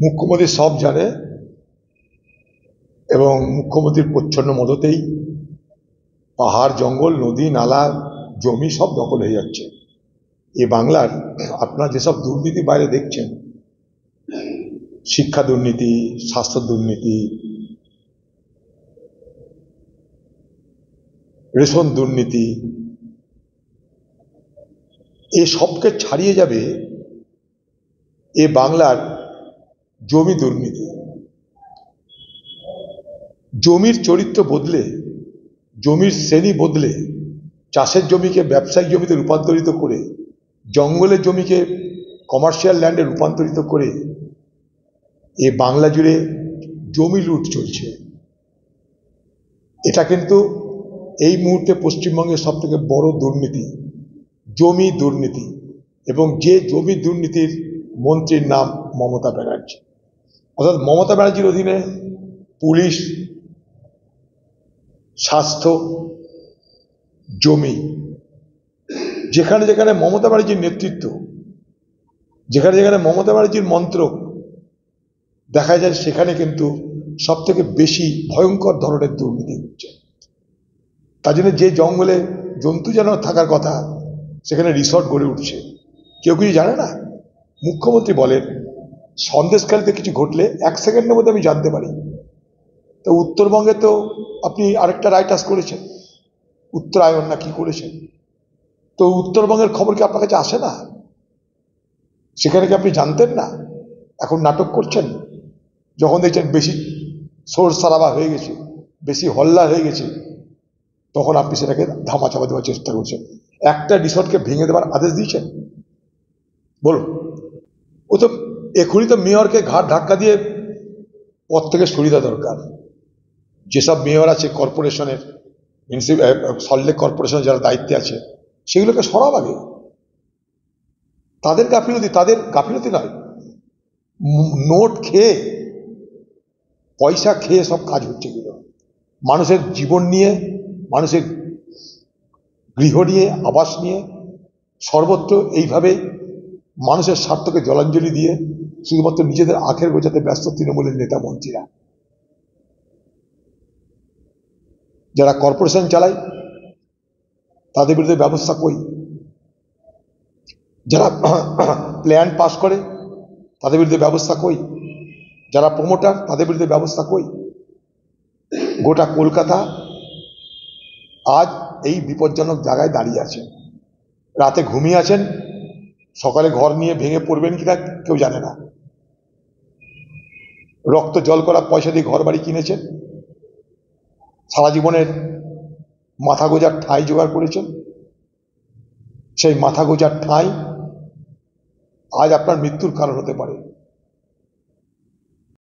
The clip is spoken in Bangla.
মুখ্যমন্ত্রী সব জানে এবং মুখ্যমন্ত্রীর প্রচ্ছন্ন মদতেই পাহাড়, জঙ্গল, নদী, নালা, জমি সব দখল হয়ে যাচ্ছে। এ বাংলার আপনারা যেসব দুর্নীতি বাইরে দেখছেন, শিক্ষা দুর্নীতি, স্বাস্থ্য দুর্নীতি, রেশন দুর্নীতি, এ সবকে ছাড়িয়ে যাবে এ বাংলার জমি দুর্নীতি। জমির চরিত্র বদলে, জমির শ্রেণী বদলে, চাষের জমিকে ব্যবসায়িক জমিতে রূপান্তরিত করে, জঙ্গলের জমিকে কমার্শিয়াল ল্যান্ডে রূপান্তরিত করে এ বাংলা জুড়ে জমি লুট চলছে। এটা কিন্তু এই মুহূর্তে পশ্চিমবঙ্গের সবথেকে বড় দুর্নীতি, জমি দুর্নীতি। এবং যে জমি দুর্নীতির মন্ত্রীর নাম মমতা ব্যানার্জি। অর্থাৎ মমতা ব্যানার্জির অধীনে পুলিশ, স্বাস্থ্য, জমি, যেখানে যেখানে মমতা ব্যানার্জির নেতৃত্ব, যেখানে যেখানে মমতা ব্যানার্জির মন্ত্রক দেখা যায়, সেখানে কিন্তু সব থেকে বেশি ভয়ঙ্কর ধরনের দুর্নীতি হচ্ছে। তার জন্য যে জঙ্গলে জন্তু জানোয়ার থাকার কথা, সেখানে রিসর্ট গড়ে উঠছে। কেউ কিছু জানে না। মুখ্যমন্ত্রী বলেন সন্দেশখালিতে কিছু ঘটলে 1 সেকেন্ডের মধ্যে আমি জানতে পারি। তো উত্তরবঙ্গে তো আপনি আরেকটা রাইটার্স করেছেন, উত্তরায়ণ না কি করেছেন, তো উত্তরবঙ্গের খবর কি আপনার কাছে আসে না? সেখানে কি আপনি জানতেন না? এখন নাটক করছেন। যখন দেখছেন বেশি শোর সারাবা হয়ে গেছে, বেশি হল্লা হয়ে গেছে, তখন আপনি সেটাকে ধামাচাপা দেওয়ার চেষ্টা করছেন। একটা রিসর্টকে ভেঙে দেওয়ার আদেশ দিয়েছেন? বলুন। ও তো এখনই তো মেয়রকে ঘাট ধাক্কা দিয়ে পদ থেকে সরিয়ে দেওয়া দরকার। যেসব মেয়র আছে কর্পোরেশনের, সল্টলেক কর্পোরেশনের যারা দায়িত্বে আছে, সেগুলোকে সরাব আগে। তাদের গাফিলতি নয়, নোট খেয়ে, পয়সা খেয়ে সব কাজ হচ্ছে এগুলো। মানুষের জীবন নিয়ে, মানুষের গৃহ নিয়ে, আবাস নিয়ে, সর্বত্র এইভাবে মানুষের স্বার্থকে জলাঞ্জলি দিয়ে শুধুমাত্র নিজেদের আখের গোছাতে ব্যস্ত তৃণমূলের নেতা মন্ত্রীরা। যারা কর্পোরেশন চালায় তাদের বিরুদ্ধে ব্যবস্থা কই? যারা প্ল্যান পাস করে তাদের বিরুদ্ধে ব্যবস্থা কই? যারা প্রমোটার তাদের বিরুদ্ধে ব্যবস্থা কই? গোটা কলকাতা আজ এই বিপজ্জনক জায়গায় দাঁড়িয়ে আছে। রাতে ঘুমিয়ে আছেন, সকালে ঘর নিয়ে ভেঙে পড়বেন কিনা কেউ জানে না। রক্ত জল করা পয়সা দিয়ে ঘর বাড়ি কিনেছেন, সারা জীবনের মাথা গোজার ঠাঁই জোগাড় করেছেন। সেই মাথা গোজার ঠাঁই আজ আপনার মৃত্যুর কারণ হতে পারে।